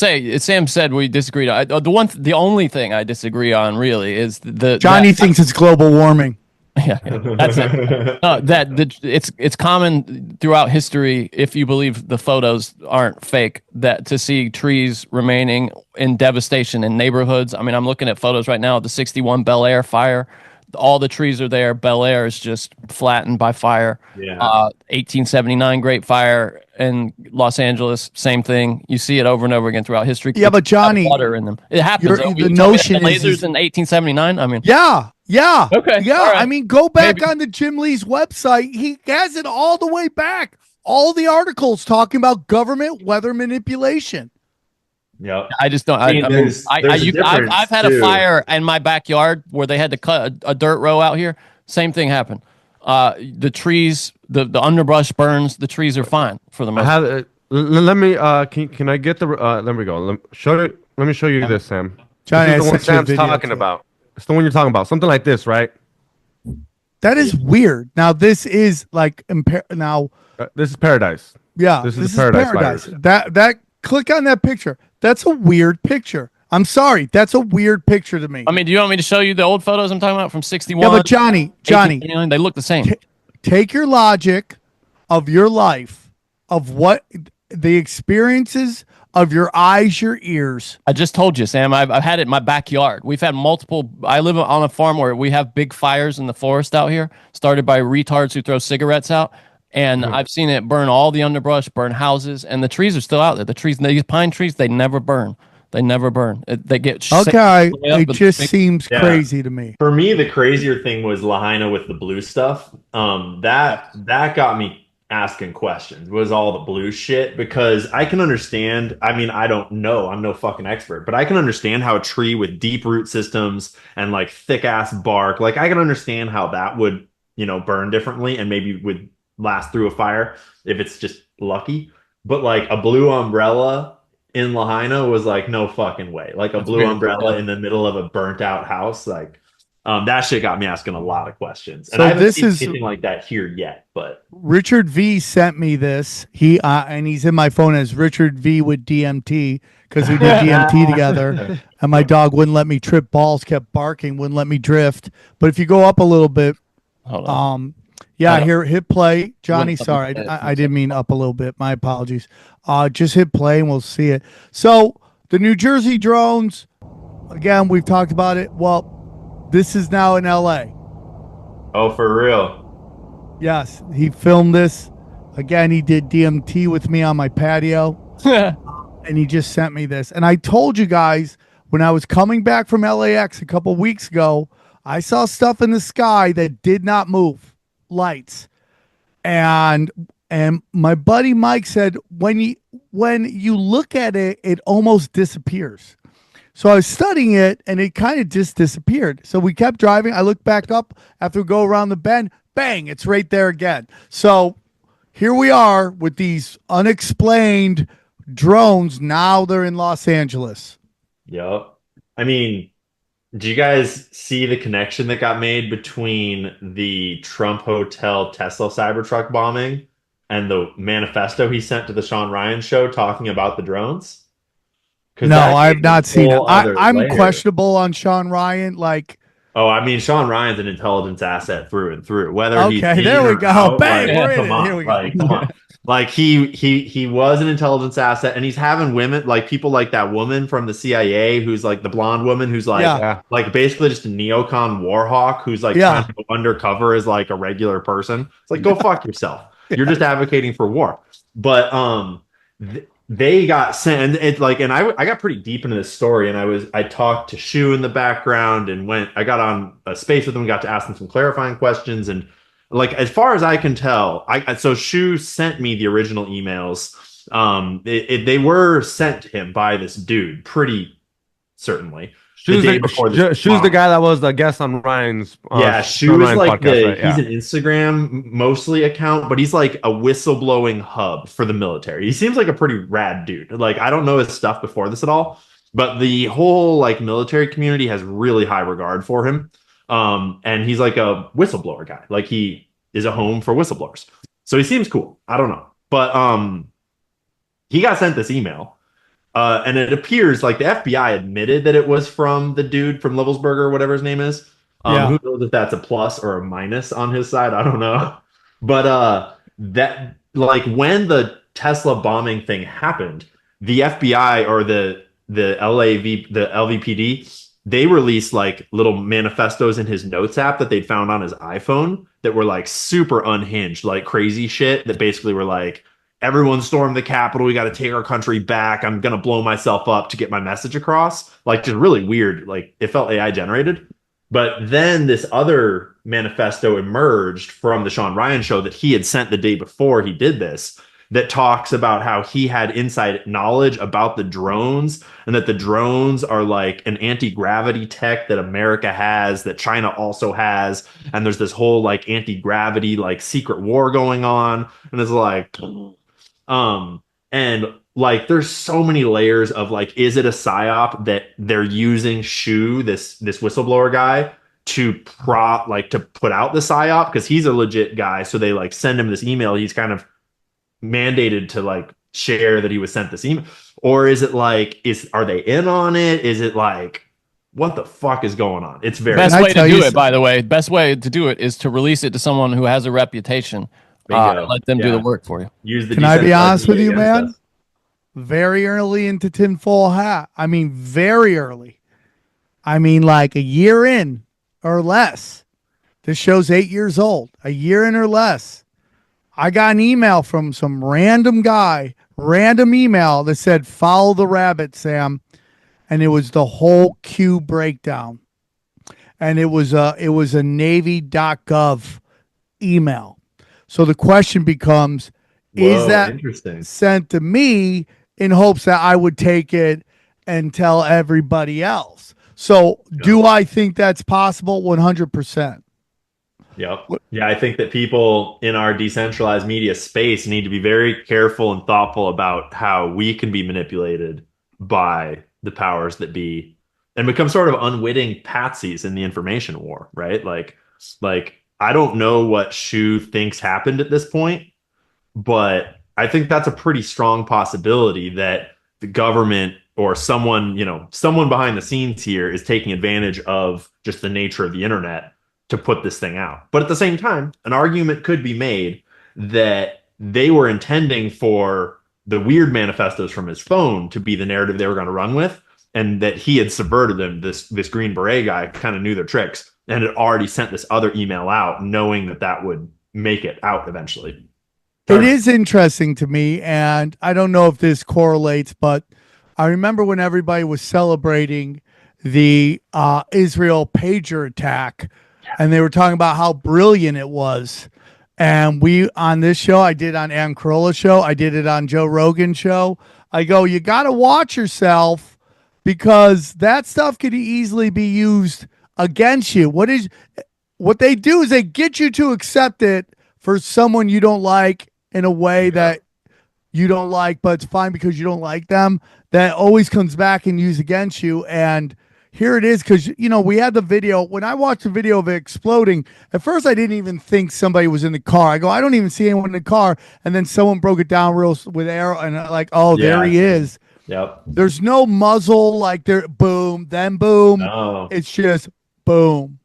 Say, Sam said we disagreed. The only thing I disagree on really is Johnny thinks it's global warming. Yeah, that's it. It's common throughout history, if you believe the photos aren't fake, that to see trees remaining in devastation in neighborhoods. I mean, I'm looking at photos right now of the 61 Bel Air fire. All the trees are there. Bel Air is just flattened by fire. Yeah. 1879 Great Fire in Los Angeles, same thing. You see it over and over again throughout history. Yeah, but Johnny, water in them. It happens. The notion is lasers in 1879. I mean, yeah. Okay. Yeah. Right. I mean, go back on the Jim Lee's website. He has it all the way back. All the articles talking about government weather manipulation. Yep. I just don't. I've had a fire in my backyard where they had to cut a dirt row out here. Same thing happened. The trees, the underbrush burns. The trees are fine for the most part. Let me. Can I get the? There we go. Let me show you this, Sam. Johnny, this is the one Sam's talking about. It's the one you're talking about. Something like this, right? That is weird. Now this is like now. This is paradise. Yeah, this is paradise. That click on that picture. That's a weird picture. I'm sorry. That's a weird picture to me. I mean, do you want me to show you the old photos I'm talking about from 61? Yeah, but Johnny, they look the same. Take your logic of your life, of what the experiences of your eyes, your ears. I just told you, Sam, I've had it in my backyard. We've had multiple. I live on a farm where we have big fires in the forest out here, started by retards who throw cigarettes out. And I've seen it burn all the underbrush, burn houses, and the trees are still out there. The trees, these pine trees, they never burn. They never burn. They get okay. It just seems crazy to me. For me, the crazier thing was Lahaina with the blue stuff. That got me asking questions. Was all the blue shit? Because I can understand. I mean, I don't know. I'm no fucking expert, but I can understand how a tree with deep root systems and like thick ass bark, like I can understand how that would burn differently and maybe would last through a fire if it's just lucky. But like a blue umbrella in Lahaina was like no fucking way. Like a blue umbrella in the middle of a burnt out house, like that shit got me asking a lot of questions. And so I haven't seen is anything like that here yet. But Richard V sent me this. He and he's in my phone as Richard V with DMT because we did DMT together. And my dog wouldn't let me trip balls, kept barking, wouldn't let me drift. But if you go up a little bit, yeah, here, hit play. Johnny, sorry, I didn't mean up a little bit. My apologies. Just hit play and we'll see it. So the New Jersey drones, again, we've talked about it. Well, this is now in LA. Oh, for real? Yes, he filmed this. Again, he did DMT with me on my patio. And he just sent me this. And I told you guys, when I was coming back from LAX a couple weeks ago, I saw stuff in the sky that did not move. Lights, and my buddy Mike said when you look at it, it almost disappears. So I was studying it, and it kind of just disappeared. So we kept driving. I looked back up after we go around the bend. Bang! It's right there again. So here we are with these unexplained drones. Now they're in Los Angeles. Yep. I mean, did you guys see the connection that got made between the Trump Hotel Tesla Cybertruck bombing and the manifesto he sent to the Sean Ryan show talking about the drones? No, I've not seen it. I'm questionable on Sean Ryan. Like, oh, I mean, Sean Ryan's an intelligence asset through and through. Whether he's there we go. Out, bang, like, we're in it. Here we go. Like, come on. Like he was an intelligence asset, and he's having women like people like that woman from the CIA who's like the blonde woman who's like like basically just a neocon war hawk who's like trying to go undercover as like a regular person. It's like, go fuck yourself. You're just advocating for war. But they got sent, and it's like, and I got pretty deep into this story, and I talked to Shu in the background, and I got on a space with him, got to ask him some clarifying questions, and like, as far as I can tell, so Shu sent me the original emails. They were sent to him by this dude, pretty certainly. Shu's the guy that was the guest on Ryan's. Shu is like he's an Instagram mostly account, but he's like a whistleblowing hub for the military. He seems like a pretty rad dude. Like, I don't know his stuff before this at all, but the whole like military community has really high regard for him. And he's like a whistleblower guy. Like, he is a home for whistleblowers. So he seems cool. I don't know. But he got sent this email And it appears like the FBI admitted that it was from the dude from Livelsberger or whatever his name is. Who knows if that's a plus or a minus on his side? I don't know. But that like when the Tesla bombing thing happened, the FBI or the LVPD, they released like little manifestos in his notes app that they'd found on his iPhone that were like super unhinged, like crazy shit that basically were like, everyone stormed the Capitol. We got to take our country back. I'm going to blow myself up to get my message across. Like just really weird. Like it felt AI generated. But then this other manifesto emerged from the Sean Ryan show that he had sent the day before he did this, that talks about how he had inside knowledge about the drones and that the drones are like an anti-gravity tech that America has, that China also has. And there's this whole like anti-gravity, like secret war going on. And it's like, and like there's so many layers of like, is it a psyop that they're using Shu, this whistleblower guy, to put out the psyop because he's a legit guy. So they like send him this email. He's kind of mandated to like share that he was sent this email. Or is it like, are they in on it? Is it like, what the fuck is going on? It's very best way to do it, by the way. Best way to do it is to release it to someone who has a reputation. Let them do the work for you. Can I be honest with you, man? Very early into tinfoil hat. I mean, very early. I mean, like a year in or less. This show's 8 years old. A year in or less. I got an email from some random guy, random email that said, follow the rabbit, Sam. And it was the whole Q breakdown. And it was a Navy.gov email. So the question becomes, is that sent to me in hopes that I would take it and tell everybody else? So do I think that's possible? 100%. Yep. Yeah, I think that people in our decentralized media space need to be very careful and thoughtful about how we can be manipulated by the powers that be and become sort of unwitting patsies in the information war, right? Like I don't know what Shu thinks happened at this point, but I think that's a pretty strong possibility that the government or someone behind the scenes here is taking advantage of just the nature of the internet to put this thing out. But at the same time, an argument could be made that they were intending for the weird manifestos from his phone to be the narrative they were going to run with, and that he had subverted them. This Green Beret guy kind of knew their tricks and had already sent this other email out, knowing that would make it out eventually. It is interesting to me, and I don't know if this correlates, but I remember when everybody was celebrating the Israel pager attack, and they were talking about how brilliant it was. And we, on this show, I did on Ian Carroll's show, I did it on Joe Rogan's show. I go, you got to watch yourself because that stuff could easily be used against you. What they do is they get you to accept it for someone you don't like in a way that you don't like, but it's fine because you don't like them. That always comes back and used against you. And here it is, because, we had the video. When I watched the video of it exploding, at first I didn't even think somebody was in the car. I go, I don't even see anyone in the car. And then someone broke it down with arrow, and there he is. Yep. There's no muzzle, like there, boom, then boom. No. It's just boom.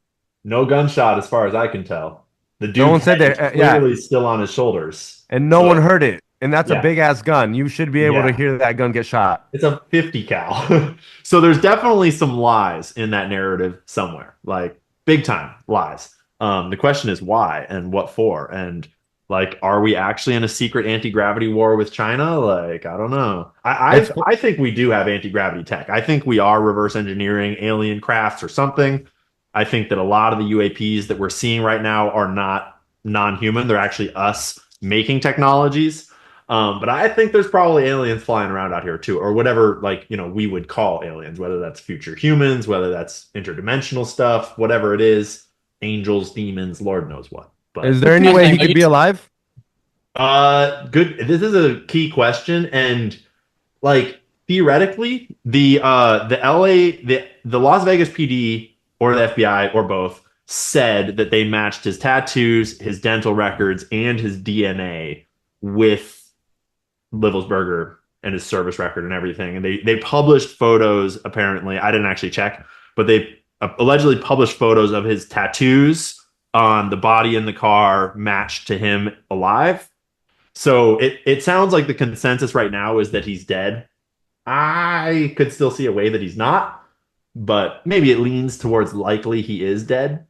No gunshot as far as I can tell. The dude no one said that. Clearly still on his shoulders. And no one heard it. And that's a big ass gun. You should be able to hear that gun get shot. It's a 50 cal. So there's definitely some lies in that narrative somewhere, like big time lies. The question is why and what for, and like, are we actually in a secret anti-gravity war with China? Like, I don't know. I think we do have anti-gravity tech. I think we are reverse engineering alien crafts or something. I think that a lot of the UAPs that we're seeing right now are not non-human. They're actually us making technologies. But I think there's probably aliens flying around out here too, or whatever, we would call aliens, whether that's future humans, whether that's interdimensional stuff, whatever it is, angels, demons, Lord knows what. But is there any way he could be alive? Good. This is a key question. And theoretically, the Las Vegas PD or the FBI or both said that they matched his tattoos, his dental records, and his DNA with Livelsberger and his service record and everything. And they published photos, apparently. I didn't actually check, but they allegedly published photos of his tattoos on the body in the car matched to him alive. So it sounds like the consensus right now is that he's dead. I could still see a way that he's not, but maybe it leans towards likely he is dead.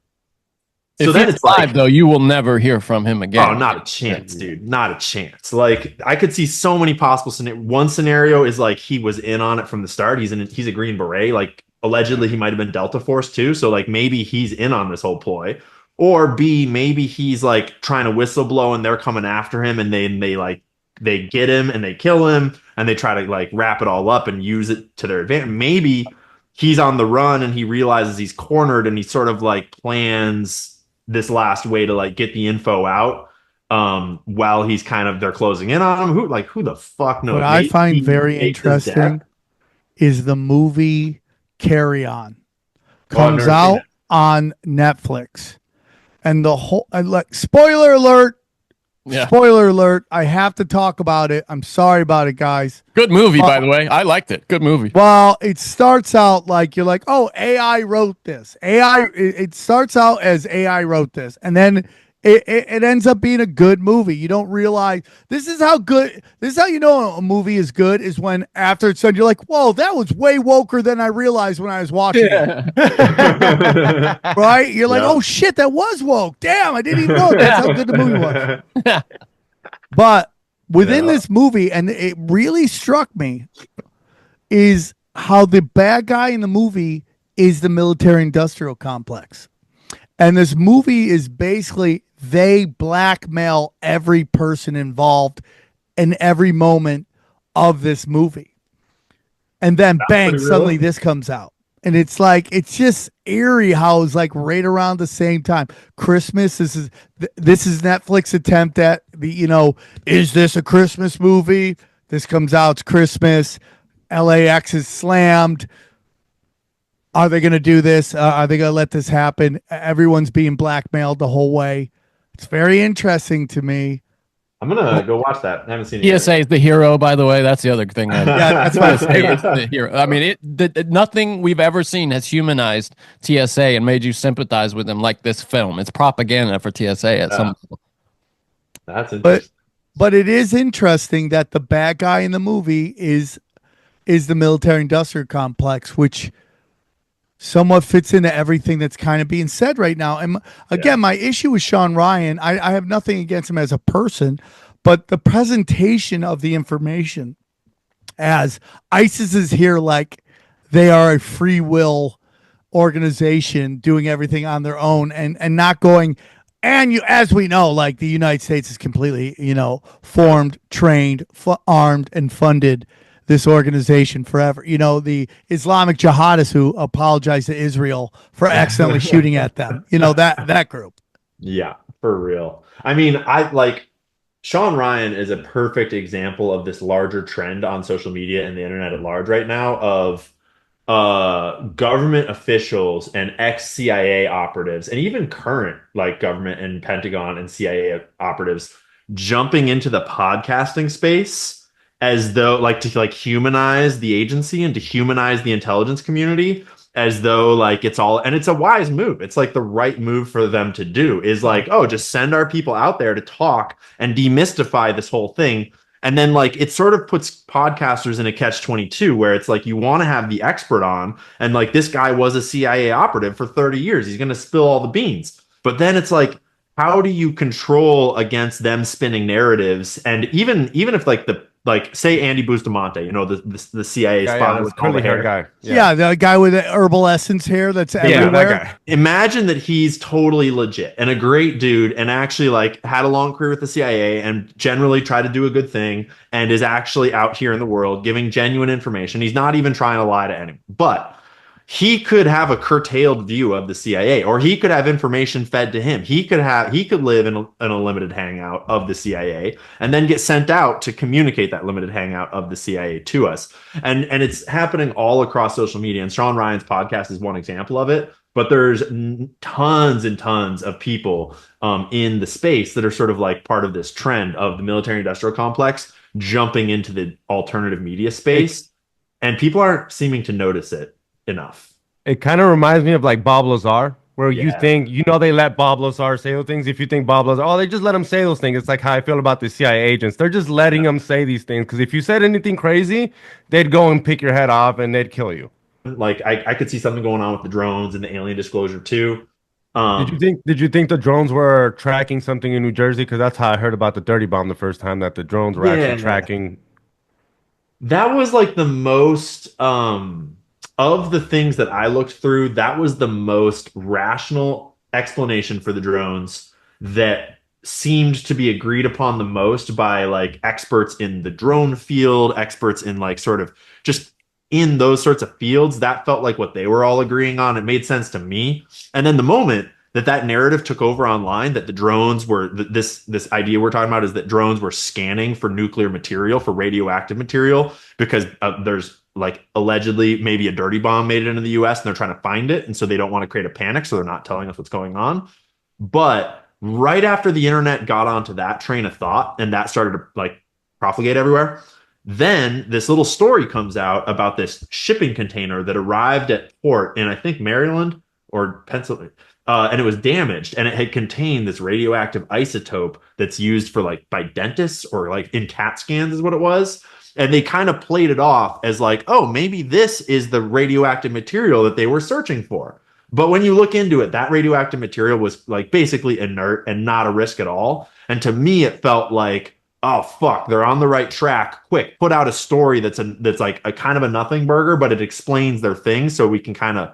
So then it's alive, though, you will never hear from him again. Oh, not a chance, dude. Not a chance. Like, I could see so many possible scenarios. One scenario is like he was in on it from the start. He's a Green Beret. Like, allegedly he might have been Delta Force too. So like maybe he's in on this whole ploy. Or B, maybe he's like trying to whistleblow and they're coming after him and they get him and they kill him and they try to like wrap it all up and use it to their advantage. Maybe he's on the run and he realizes he's cornered and he sort of like plans this last way to like get the info out while he's they're closing in on him. Who the fuck knows? What I find very interesting is the movie Carry On comes out on Netflix, and the whole spoiler alert. Yeah. Spoiler alert. I have to talk about it. I'm sorry about it, guys. Good movie, by the way. I liked it. Good movie. Well, it starts out like you're like, oh, AI wrote this. It starts out as AI wrote this. And then it ends up being a good movie. You don't realize this is how you know a movie is good is when after it's done, you're like, whoa, that was way woker than I realized when I was watching it. Right? You're like, oh shit, that was woke. Damn, I didn't even know that's how good the movie was. But within this movie, and it really struck me, is how the bad guy in the movie is the military-industrial complex. And this movie is basically they blackmail every person involved in every moment of this movie. And then bang, suddenly this comes out. And it's like, it's just eerie how it's like right around the same time. Christmas, this is Netflix attempt at is this a Christmas movie? This comes out, it's Christmas. LAX is slammed. Are they going to do this? Are they going to let this happen? Everyone's being blackmailed the whole way. It's very interesting to me. I'm going to go watch that. I haven't seen it. TSA is the hero, by the way. That's the other thing. Yeah, that's what I say. It's the hero. I mean, nothing we've ever seen has humanized TSA and made you sympathize with them like this film. It's propaganda for TSA at some level. That's interesting. But it is interesting that the bad guy in the movie is the military-industrial complex, which somewhat fits into everything that's kind of being said right now. And again, my issue with Sean Ryan, I have nothing against him as a person, but the presentation of the information as ISIS is here like they are a free will organization doing everything on their own and not going, and as we know, like the United States is completely, formed, trained, armed, and funded this organization forever. The Islamic jihadists who apologize to Israel for accidentally shooting at them. That group. Yeah, for real. I mean, Sean Ryan is a perfect example of this larger trend on social media and the internet at large right now of government officials and ex-CIA operatives and even current government and Pentagon and CIA operatives jumping into the podcasting space as though to humanize the agency and to humanize the intelligence community as though it's all, and it's a wise move. It's the right move for them to do is just send our people out there to talk and demystify this whole thing. And then it sort of puts podcasters in a catch-22 where it's you want to have the expert on and this guy was a CIA operative for 30 years. He's going to spill all the beans. But then it's how do you control against them spinning narratives? And even if say Andy Bustamante, the CIA spot with all the hair guy. Yeah, the guy with the herbal essence hair that's everywhere. That guy. Imagine that he's totally legit and a great dude and actually had a long career with the CIA and generally tried to do a good thing and is actually out here in the world giving genuine information. He's not even trying to lie to anyone. But he could have a curtailed view of the CIA, or he could have information fed to him. He could live in a limited hangout of the CIA and then get sent out to communicate that limited hangout of the CIA to us. And it's happening all across social media. And Sean Ryan's podcast is one example of it. But there's tons and tons of people in the space that are sort of part of this trend of the military industrial complex jumping into the alternative media space, and people aren't seeming to notice it enough. It kind of reminds me of like Bob Lazar, where you think, they let Bob Lazar say those things. If you think Bob Lazar, they just let him say those things. It's like how I feel about the CIA agents. They're just letting them say these things. Because if you said anything crazy, they'd go and pick your head off and they'd kill you. Like I could see something going on with the drones and the alien disclosure too. Did you think the drones were tracking something in New Jersey? Because that's how I heard about the dirty bomb the first time, that the drones were actually tracking. That was like the most of the things that I looked through, that was the most rational explanation for the drones that seemed to be agreed upon the most by like experts in the drone field, experts in like sort of just in those sorts of fields. That felt like what they were all agreeing on. It made sense to me. And then the moment that narrative took over online, that the drones were this idea we're talking about is that drones were scanning for nuclear material, for radioactive material, because there's like allegedly maybe a dirty bomb made it into the US and they're trying to find it. And so they don't want to create a panic. So they're not telling us what's going on. But right after the internet got onto that train of thought and that started to like propagate everywhere, then this little story comes out about this shipping container that arrived at port in, I think, Maryland or Pennsylvania. And it was damaged, and it had contained this radioactive isotope that's used for like by dentists or like in CAT scans is what it was. And they kind of played it off as like, oh, maybe this is the radioactive material that they were searching for. But when you look into it, that radioactive material was like basically inert and not a risk at all. And to me, it felt like, oh fuck, they're on the right track. Quick, put out a story that's like a kind of a nothing burger, but it explains their thing, so we can kind of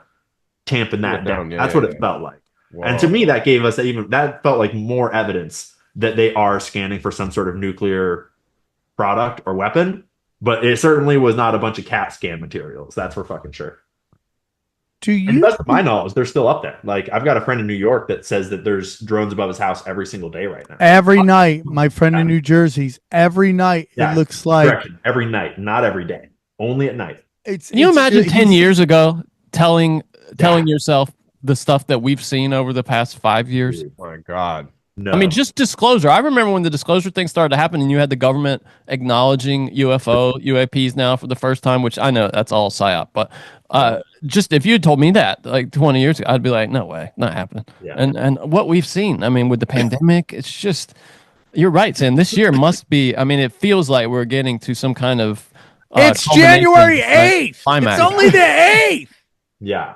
tampen that down. That's what it felt like. Whoa. And to me, that gave us that felt like more evidence that they are scanning for some sort of nuclear product or weapon. But it certainly was not a bunch of CAT scan materials. That's for fucking sure. To you, and to the best of my knowledge, they're still up there. Like I've got a friend in New York that says that there's drones above his house every single day right now. Every night, my friend in New Jersey's every night. It looks like correction. Every night, not every day, only at night. Can you imagine 10 years ago telling yourself the stuff that we've seen over the past 5 years? Oh my God. No. I mean, just disclosure. I remember when the disclosure thing started to happen and you had the government acknowledging UAPs now for the first time, which I know that's all psyop. But just if you had told me that like 20 years ago, I'd be like, no way, not happening. Yeah. And what we've seen, I mean, with the pandemic, it's just, you're right, Sam. This year must be, I mean, it feels like we're getting to some kind of it's January 8th. It's only the 8th. Yeah.